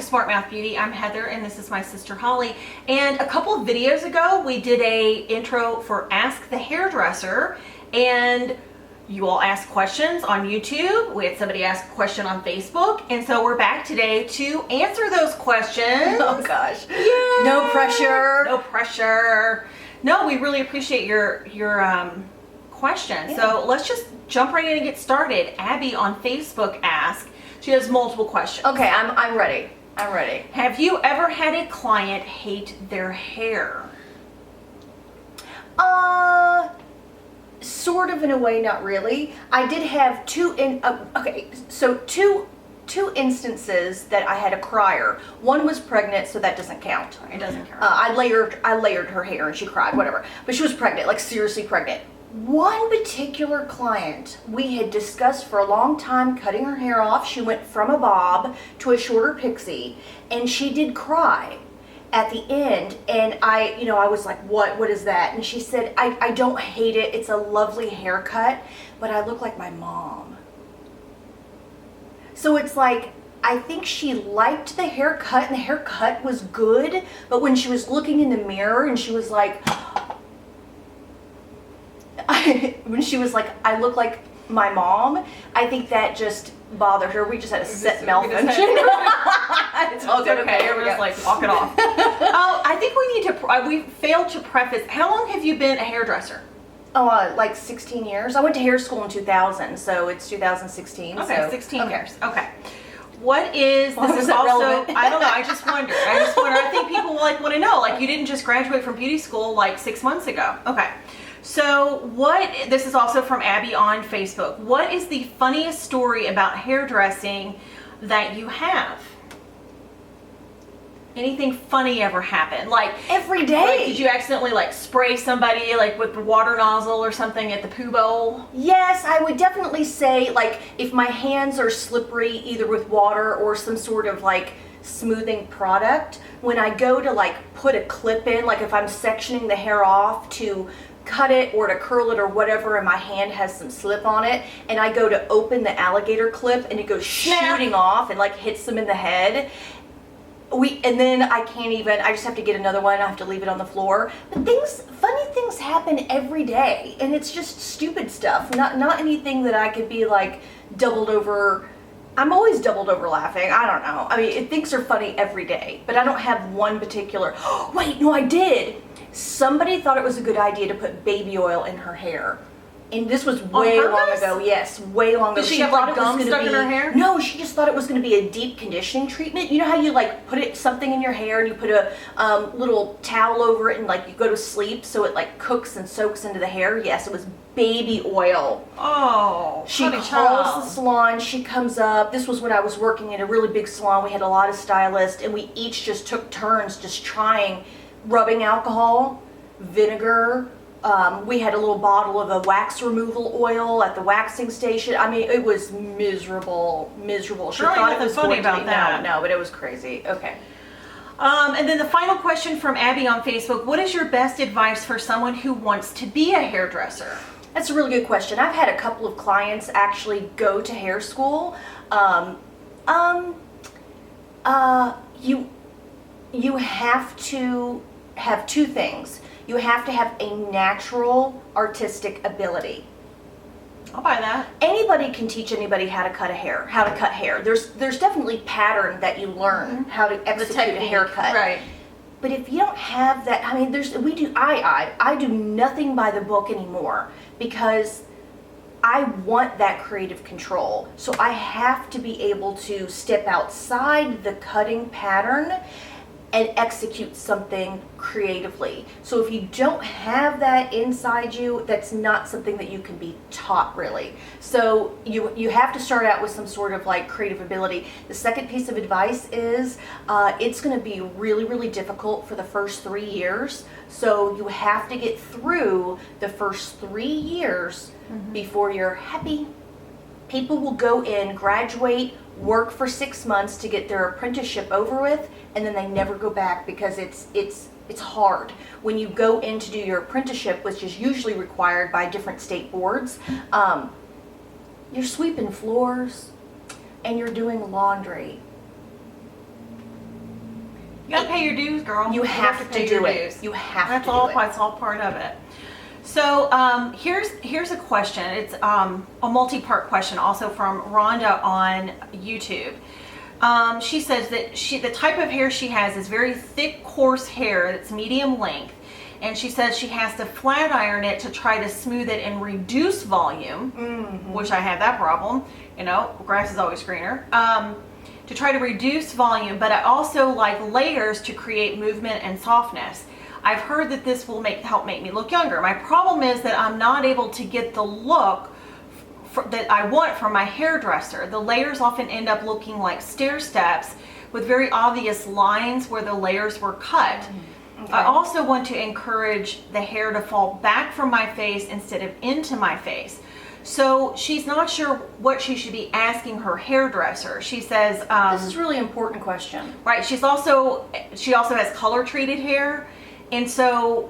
Smart Mouth Beauty. I'm Heather and this is my sister Holly. And a couple of videos ago we did a intro for Ask the Hairdresser, and you all asked questions on YouTube. We had somebody ask a question on Facebook, and so we're back today to answer those questions. Oh gosh. Yay! No pressure. No pressure. No, we really appreciate your question. Yeah. So let's just jump right in and get started. Abby on Facebook asked, she has multiple questions. Okay, I'm ready. I'm ready. Have you ever had a client hate their hair? Sort of in a way, not really. I did have two instances that I had a crier. One was pregnant, so that doesn't count. It doesn't count. I layered her hair and she cried, whatever. But she was pregnant, like seriously pregnant. One particular client, we had discussed for a long time cutting her hair off. She went from a bob to a shorter pixie, and she did cry at the end. And I was like, what is that? And she said, I don't hate it. It's a lovely haircut, but I look like my mom. So it's like, I think she liked the haircut and the haircut was good, but when she was looking in the mirror and she was like, I look like my mom, I think that just bothered her. We just had a set malfunction. It's all good. Okay, we're just like, walk it off. Oh, I think we failed to preface, how long have you been a hairdresser? Oh, like 16 years. I went to hair school in 2000, so it's 2016. Okay, so, 16 years. Okay. What is, Why this was is that also, relevant? I don't know, I just wonder. I think people like want to know, like you didn't just graduate from beauty school like 6 months ago. Okay. So this is also from Abby on Facebook. What is the funniest story about hairdressing that you have? Anything funny ever happen? Like every day. Like, did you accidentally like spray somebody like with the water nozzle or something at the poo bowl? Yes, I would definitely say, like, if my hands are slippery either with water or some sort of like smoothing product, when I go to like put a clip in, like if I'm sectioning the hair off to cut it or to curl it or whatever, and my hand has some slip on it, and I go to open the alligator clip and it goes shooting off and like hits them in the head. And then I just have to get another one. I have to leave it on the floor. But funny things happen every day, and it's just stupid stuff. Not anything that I could be like doubled over. I'm always doubled over laughing. I don't know. I mean, things are funny every day, but I don't have one particular. Wait, no, I did. Somebody thought it was a good idea to put baby oil in her hair. And this was way long ago. Yes, way long ago. Did she have like gum stuck in her hair? No, she just thought it was going to be a deep conditioning treatment. You know how you like put something in your hair and you put a little towel over it and like you go to sleep so it like cooks and soaks into the hair? Yes, it was baby oil. Oh, she calls the salon. She comes up. This was when I was working in a really big salon. We had a lot of stylists, and we each just took turns just trying rubbing alcohol, vinegar. We had a little bottle of a wax removal oil at the waxing station. I mean, it was miserable. She thought it was funny about that. No, but it was crazy. Okay. And then the final question from Abby on Facebook: what is your best advice for someone who wants to be a hairdresser? That's a really good question. I've had a couple of clients actually go to hair school. You have to have two things. You have to have a natural artistic ability. I'll buy that. Anybody can teach anybody how to cut hair. There's definitely pattern that you learn how to execute a haircut. Right. But if you don't have that, I mean, I do nothing by the book anymore because I want that creative control. So I have to be able to step outside the cutting pattern and execute something creatively. So if you don't have that inside you, that's not something that you can be taught really. So you have to start out with some sort of like creative ability. The second piece of advice is it's going to be really, really difficult for the first 3 years. So you have to get through the first 3 years before you're happy. People will go in, graduate, work for 6 months to get their apprenticeship over with, and then they never go back because it's hard. When you go in to do your apprenticeship, which is usually required by different state boards, you're sweeping floors and you're doing laundry. You gotta pay your dues, girl. You have to pay do your it. dues. You have That's to all. do it. That's all part of it. So here's a question. It's a multi-part question, also from Rhonda on YouTube. She says that the type of hair she has is very thick, coarse hair that's medium length, and she says she has to flat iron it to try to smooth it and reduce volume, which I have that problem. You know, grass is always greener. To try to reduce volume, but I also like layers to create movement and softness. I've heard that this will help make me look younger. My problem is that I'm not able to get the look that I want from my hairdresser. The layers often end up looking like stair steps with very obvious lines where the layers were cut. Okay. I also want to encourage the hair to fall back from my face instead of into my face. So she's not sure what she should be asking her hairdresser. She says, this is a really important question. right, she also has color treated hair, and so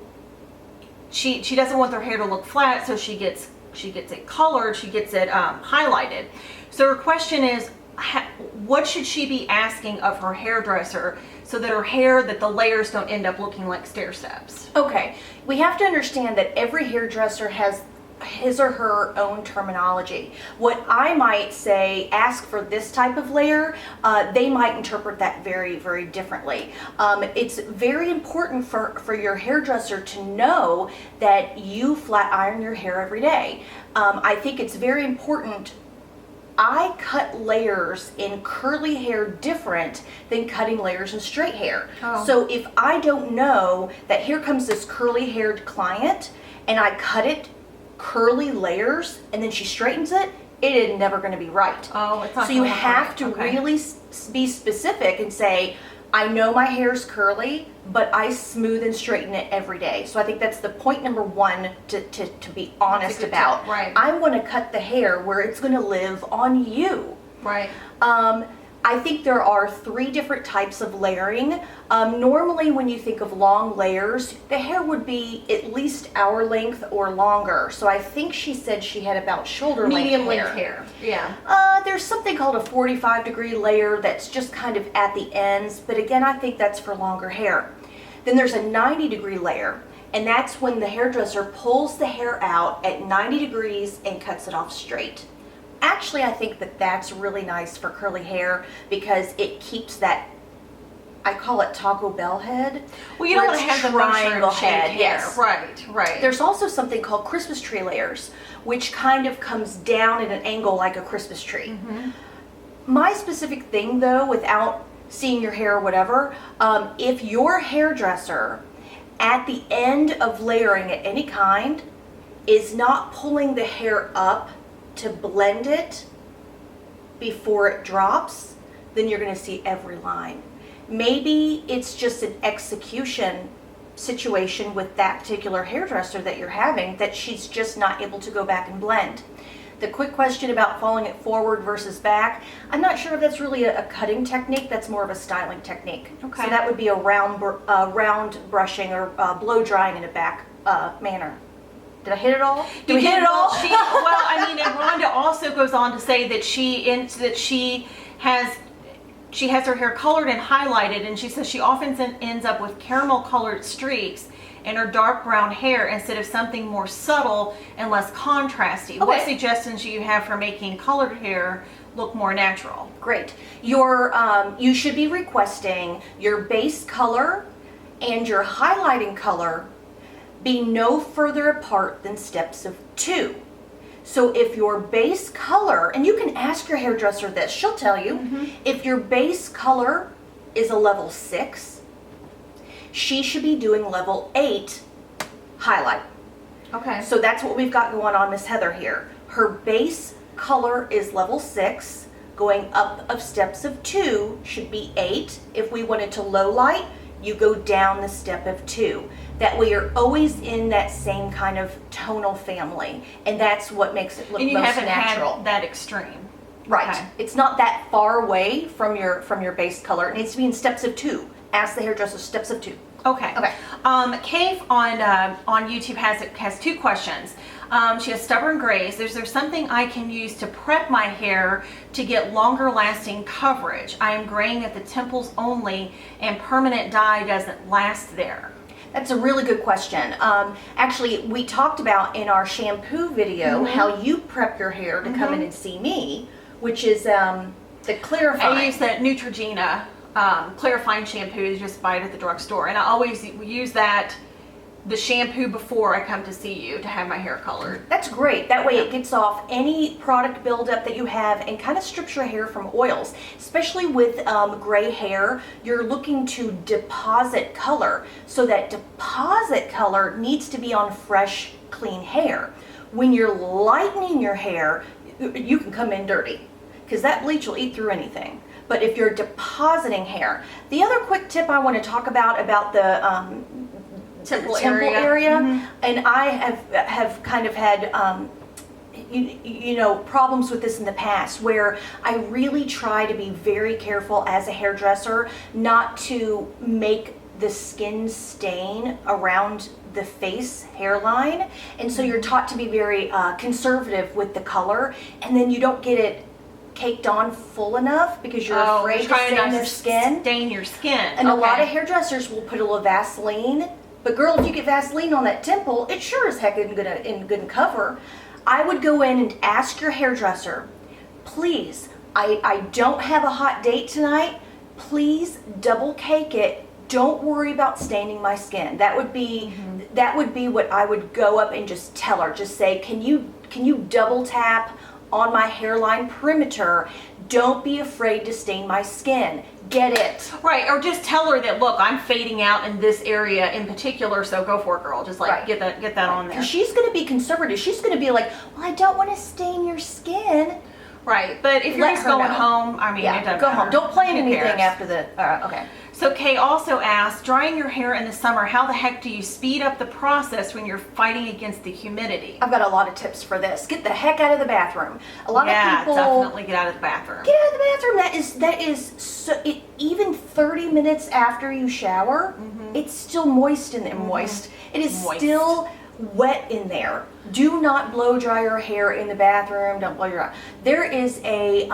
she doesn't want their hair to look flat, so she gets it colored, she gets it highlighted. So her question is, what should she be asking of her hairdresser so that that the layers don't end up looking like stair steps? Okay, we have to understand that every hairdresser has his or her own terminology. What I might say, ask for this type of layer, they might interpret that very, very differently. It's very important for your hairdresser to know that you flat iron your hair every day. I think it's very important. I cut layers in curly hair different than cutting layers in straight hair. Oh. So if I don't know that here comes this curly haired client and I cut it curly layers and then she straightens it, it is never going to be right. Oh, it's not. So you gonna look have right. to Okay. really be specific and say, I know my hair's curly, but I smooth and straighten it every day. So I think that's the point number one to be honest good about. tip, right. I want to cut the hair where it's going to live on you. Right. I think there are 3 different types of layering. Normally when you think of long layers, the hair would be at least hour length or longer. So I think she said she had about shoulder Medium length length hair. Yeah. There's something called a 45-degree layer that's just kind of at the ends, but again, I think that's for longer hair. Then there's a 90-degree layer, and that's when the hairdresser pulls the hair out at 90 degrees and cuts it off straight. Actually, I think that that's really nice for curly hair because it keeps that, I call it Taco Bell head. Well, you don't where want to it's have the triangle mushroom head. head. Yes. Right. Right. There's also something called Christmas tree layers, which kind of comes down at an angle like a Christmas tree. Mm-hmm. My specific thing, though, without seeing your hair or whatever, if your hairdresser at the end of layering at any kind is not pulling the hair up to blend it before it drops, then you're going to see every line. Maybe it's just an execution situation with that particular hairdresser that you're having that she's just not able to go back and blend. The quick question about falling it forward versus back, I'm not sure if that's really a cutting technique. That's more of a styling technique. Okay. So that would be a round brushing or blow drying in a back manner. Did I hit it all? Did we hit it all? Well, I mean, and Rhonda also goes on to say that she has her hair colored and highlighted, and she says she often ends up with caramel colored streaks in her dark brown hair instead of something more subtle and less contrasty. Okay. What suggestions do you have for making colored hair look more natural? Great. You should be requesting your base color and your highlighting color be no further apart than steps of 2. So if your base color, and you can ask your hairdresser this, she'll tell you, if your base color is a level 6, she should be doing level 8 highlight. Okay. So that's what we've got going on Miss Heather here. Her base color is level 6, going up of steps of 2 should be 8. If we wanted to low light, you go down the step of 2. That way you're always in that same kind of tonal family, and that's what makes it look And you most haven't natural. had that extreme. Right. Okay. It's not that far away from your base color. It needs to be in steps of 2. Ask the hairdresser steps of 2. Okay. Okay. Kay on YouTube has 2 questions. She has stubborn grays. Is there something I can use to prep my hair to get longer lasting coverage? I am graying at the temples only and permanent dye doesn't last there. That's a really good question. Actually, we talked about in our shampoo video how you prep your hair to come in and see me, which is the clarifying. I use the Neutrogena clarifying shampoo you just buy it at the drugstore, and I always use the shampoo before I come to see you to have my hair colored. That's great. That way it gets off any product buildup that you have and kind of strips your hair from oils. Especially with gray hair, you're looking to deposit color. So that deposit color needs to be on fresh, clean hair. When you're lightening your hair, you can come in dirty because that bleach will eat through anything. But if you're depositing hair, the other quick tip I want to talk about the temple area. And I have kind of had you know, problems with this in the past, where I really try to be very careful as a hairdresser not to make the skin stain around the face hairline, and so you're taught to be very conservative with the color, and then you don't get it caked on full enough because you're afraid to stain your skin. Stain your skin. And a lot of hairdressers will put a little Vaseline. But girl, if you get Vaseline on that temple, it sure as heck isn't gonna cover. I would go in and ask your hairdresser, please, I don't have a hot date tonight. Please double cake it. Don't worry about staining my skin. That would be what I would go up and just tell her. Just say, can you double tap on my hairline perimeter? Don't be afraid to stain my skin. Get it. Right, or just tell her that, look, I'm fading out in this area in particular, so go for it, girl. Just like get that on there. She's going to be conservative. She's going to be like, well, I don't want to stain your skin. Right, but if you're just going home, I mean, it doesn't go matter. home. Don't plan Who anything cares? after the, okay. So Kay also asked, drying your hair in the summer, how the heck do you speed up the process when you're fighting against the humidity? I've got a lot of tips for this. Get the heck out of the bathroom. A lot of people definitely get out of the bathroom. Get out of the bathroom. That is so. Even 30 minutes after you shower, it's still moist in there. Moist. It is still wet in there. Do not blow dry your hair in the bathroom. Don't blow your hair. There is a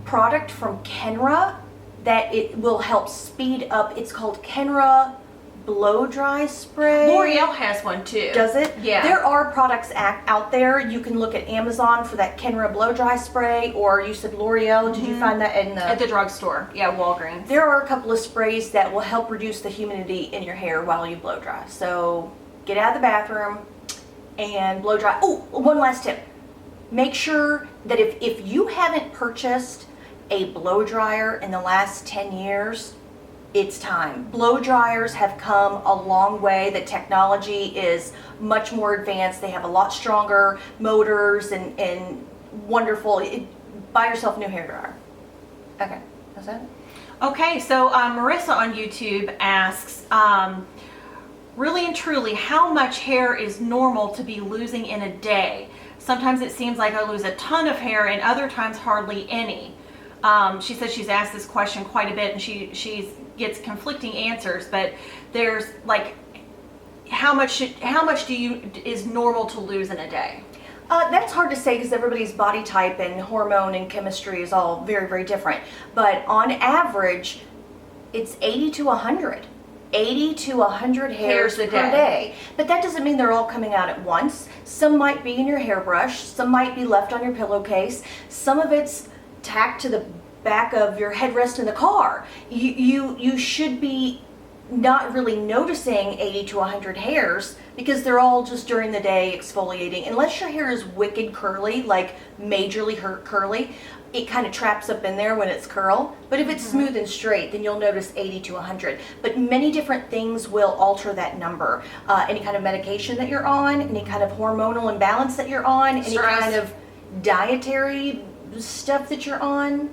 product from Kenra that it will help speed up. It's called Kenra Blow Dry Spray. L'Oreal has one too. Does it? Yeah. There are products out there. You can look at Amazon for that Kenra Blow Dry Spray, or you said L'Oreal. Did you find that at the drugstore? Yeah, Walgreens. There are a couple of sprays that will help reduce the humidity in your hair while you blow dry. So get out of the bathroom and blow dry. Oh, one last tip. Make sure that if you haven't purchased a blow dryer in the last 10 years, it's time. Blow dryers have come a long way. The technology is much more advanced. They have a lot stronger motors and wonderful. Buy yourself a new hairdryer. Okay, that's it. Okay, so Marissa on YouTube asks, really and truly, how much hair is normal to be losing in a day? Sometimes it seems like I lose a ton of hair and other times hardly any. She says she's asked this question quite a bit and she gets conflicting answers, but there's like, how much is normal to lose in a day? That's hard to say because everybody's body type and hormone and chemistry is all very, very different. But on average, it's 80 to 100. 80 to 100 hairs per day. But that doesn't mean they're all coming out at once. Some might be in your hairbrush. Some might be left on your pillowcase. Some of it's tacked to the back of your headrest in the car. You should be not really noticing 80 to 100 hairs because they're all just during the day exfoliating. Unless your hair is wicked curly, like majorly curly, it kind of traps up in there when it's curl. But if it's smooth and straight, then you'll notice 80 to 100. But many different things will alter that number. Any kind of medication that you're on, any kind of hormonal imbalance that you're on, any kind of dietary stuff that you're on,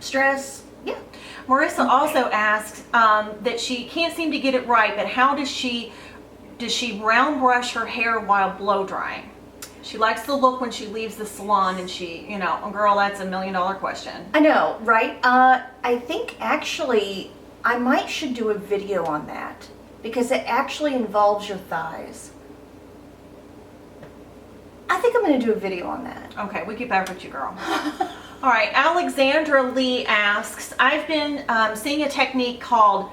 stress. Yeah. Marissa also asks that she can't seem to get it right, but how does she round brush her hair while blow drying? She likes the look when she leaves the salon, and girl, that's $1 million question. I know, right? I think actually I should do a video on that because it actually involves your thighs. I think I'm going to do a video on that. Okay, we get back with you, girl. All right, Alexandra Lee asks, I've been seeing a technique called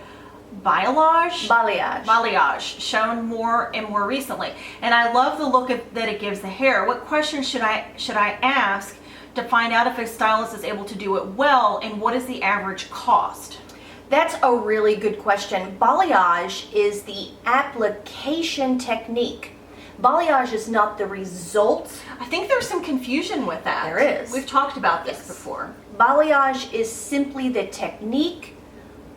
Balayage. Balayage, shown more and more recently. And I love the look that it gives the hair. What questions should I ask to find out if a stylist is able to do it well, and what is the average cost? That's a really good question. Balayage is the application technique. Balayage is not the result. I think there's some confusion with that. There is. We've talked about this before. Balayage is simply the technique.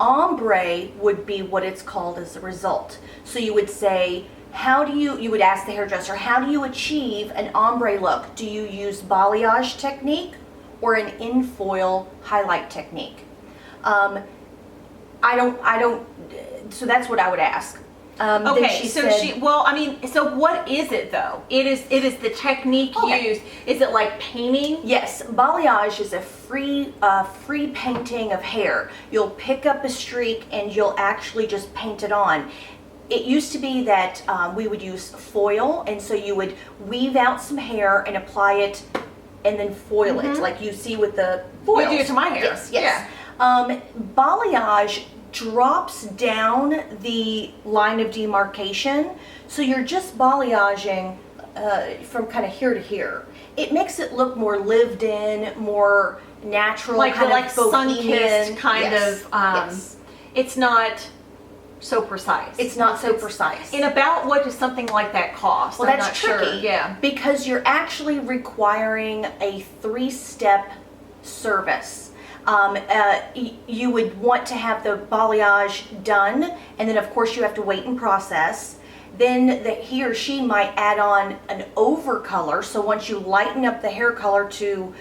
Ombre would be what it's called as a result. So you would say, you would ask the hairdresser, how do you achieve an ombre look? Do you use balayage technique or an in-foil highlight technique? So that's what I would ask. Okay, so what is it though? It is the technique used. Is it like painting? Yes, balayage is a free painting of hair. You'll pick up a streak and you'll actually just paint it on. It used to be that we would use foil, and so you would weave out some hair and apply it and then foil it, like you see with the foils. You do it to my hair. Yes, yes. Yeah. Balayage drops down the line of demarcation, so you're just balayaging from kind of here to here. It makes it look more lived in, more natural, like kind of sun-kissed kind of. Yes. It's not so precise. It's not so precise. And about what does something like that cost? Well, I'm that's not tricky. Sure. Yeah. Because you're actually requiring a 3-step service. You would want to have the balayage done, and then of course you have to wait and process. Then he or she might add on an overcolor. So once you lighten up the hair color to,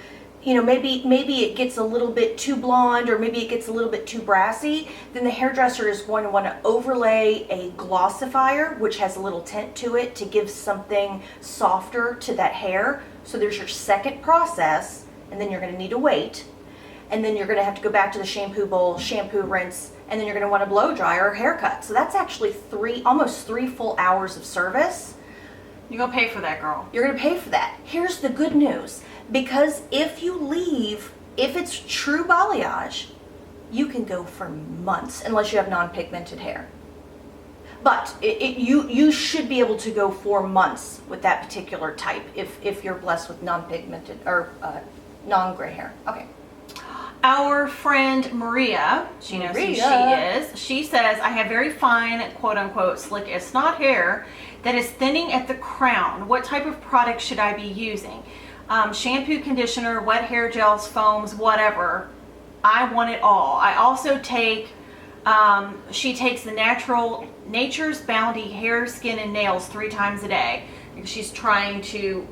maybe it gets a little bit too blonde, or maybe it gets a little bit too brassy, then the hairdresser is going to want to overlay a glossifier, which has a little tint to it to give something softer to that hair. So there's your second process, and then you're going to need to wait. And then you're going to have to go back to the shampoo bowl, shampoo, rinse, and then you're going to want to blow dry or haircut. So that's actually almost 3 full hours of service. You're going to pay for that, girl. You're going to pay for that. Here's the good news. Because if it's true balayage, you can go for months unless you have non-pigmented hair. But you should be able to go for months with that particular type if you're blessed with non-pigmented or non-gray hair. Okay. Our friend Maria, she knows who she is. She says, I have very fine, quote unquote, slick as snot hair that is thinning at the crown. What type of product should I be using? Shampoo, conditioner, wet hair gels, foams, whatever. I want it all. I also take, she takes the Nature's Bounty hair, skin, and nails 3 times a day. She's trying to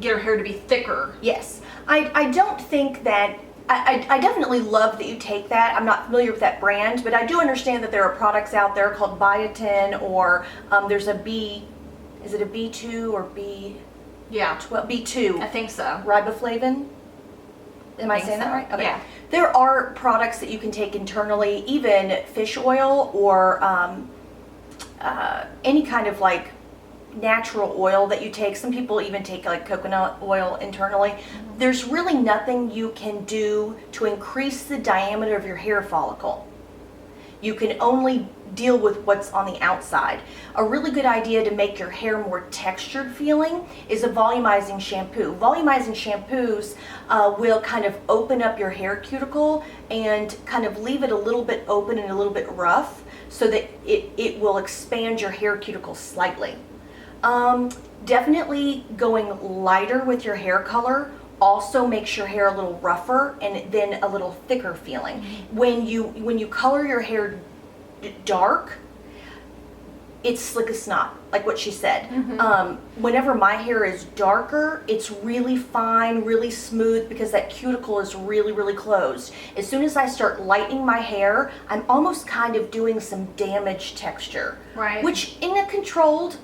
get her hair to be thicker. Yes. I don't think that, I definitely love that you take that. I'm not familiar with that brand, but I do understand that there are products out there called biotin, or there's a B, is it a B2 or B? Yeah. B2. I think so. Riboflavin? Am I saying that right? Okay. Yeah. There are products that you can take internally, even fish oil or any kind of like natural oil that you take. Some people even take like coconut oil internally. Mm-hmm. There's really nothing you can do to increase the diameter of your hair follicle. You can only deal with what's on the outside. A really good idea to make your hair more textured feeling is a volumizing shampoo. Volumizing shampoos will kind of open up your hair cuticle and kind of leave it a little bit open and a little bit rough so that it will expand your hair cuticle slightly. Definitely going lighter with your hair color also makes your hair a little rougher and then a little thicker feeling. Mm-hmm. When you color your hair dark, it's slick as snot, like what she said. Mm-hmm. Whenever my hair is darker, it's really fine, really smooth, because that cuticle is really, really closed. As soon as I start lightening my hair, I'm almost kind of doing some damage texture. Right. Which in a controlled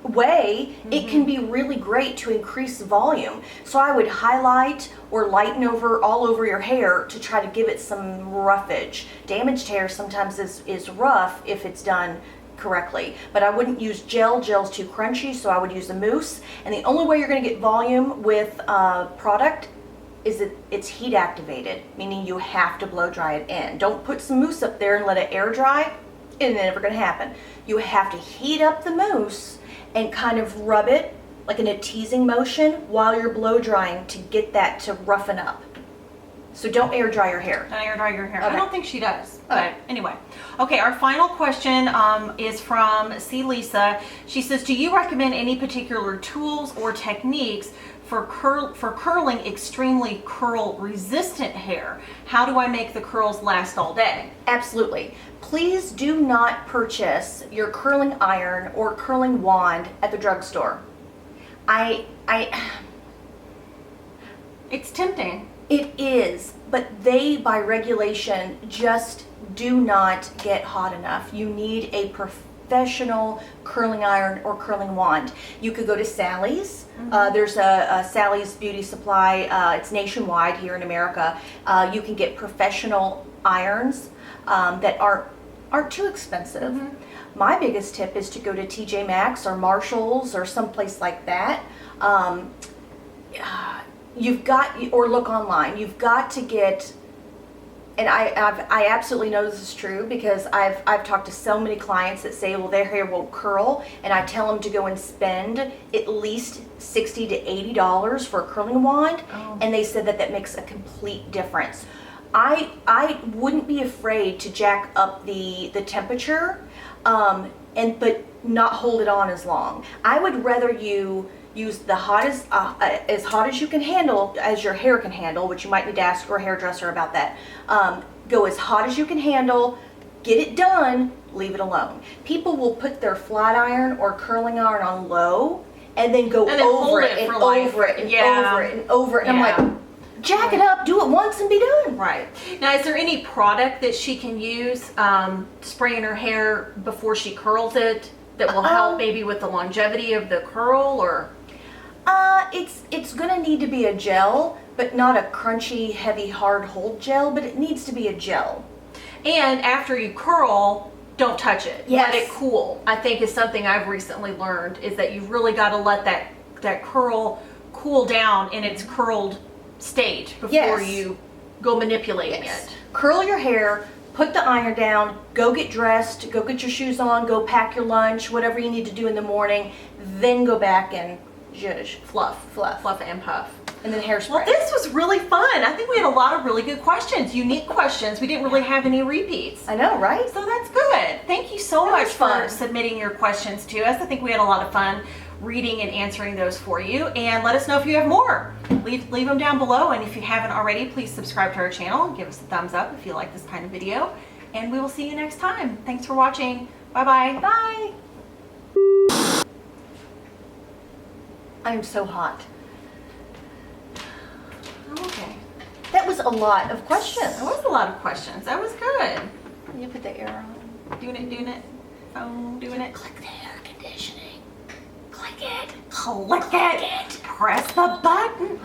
way, mm-hmm. it can be really great to increase volume. So I would highlight or lighten all over your hair to try to give it some roughage. Damaged hair sometimes is rough if it's done correctly. But I wouldn't use gel. Gel's too crunchy, so I would use a mousse. And the only way you're going to get volume with product is that it's heat activated, meaning you have to blow dry it in. Don't put some mousse up there and let it air dry. It's never going to happen. You have to heat up the mousse and kind of rub it like in a teasing motion while you're blow drying to get that to roughen up. So don't air dry your hair. Don't air dry your hair. Okay. I don't think she does. Okay. But anyway. Okay, our final question is from C. Lisa. She says, do you recommend any particular tools or techniques for curling extremely curl resistant hair? How do I make the curls last all day? Absolutely. Please do not purchase your curling iron or curling wand at the drugstore. It's tempting. It is, but they, by regulation, just do not get hot enough. You need a professional curling iron or curling wand. You could go to Sally's. There's a Sally's Beauty Supply. It's nationwide here in America. You can get professional irons that aren't too expensive. My biggest tip is to go to TJ Maxx or Marshall's or someplace like that. You've got, or look online, you've got to get, and I absolutely know this is true because I've talked to so many clients that say, well, their hair will curl, and I tell them to go and spend at least $60 to $80 for a curling wand, and they said that makes a complete difference. I wouldn't be afraid to jack up the temperature, but not hold it on as long. I would rather you use the hottest, as hot as you can handle, as your hair can handle, which you might need to ask your hairdresser about that. Go as hot as you can handle, get it done, leave it alone. People will put their flat iron or curling iron on low and then go over it and over it and over it and over it. And I'm like, jack it up, do it once and be done. Right. Now, is there any product that she can use, spray in her hair before she curls it that will help maybe with the longevity of the curl, or? It's gonna need to be a gel, but not a crunchy, heavy, hard hold gel, but it needs to be a gel. And after you curl, don't touch it. Yes. Let it cool. I think is something I've recently learned, is that you really got to let that curl cool down in its curled state before you go manipulating it. Curl your hair, put the iron down, go get dressed, go get your shoes on, go pack your lunch, whatever you need to do in the morning, then go back and zhuzh. Fluff and puff. And then hairspray. Well, this was really fun. I think we had a lot of really good questions, unique questions. We didn't really have any repeats. I know, right? So that's good. Thank you so much for submitting your questions to us. I think we had a lot of fun reading and answering those for you. And let us know if you have more. Leave them down below. And if you haven't already, please subscribe to our channel. Give us a thumbs up if you like this kind of video. And we will see you next time. Thanks for watching. Bye-bye. Bye. I'm so hot. Okay. That was a lot of questions. That was a lot of questions. That was good. You put the air on. Doing it. Phone, doing it. Click the air conditioning. Click it. Click it. Press the button.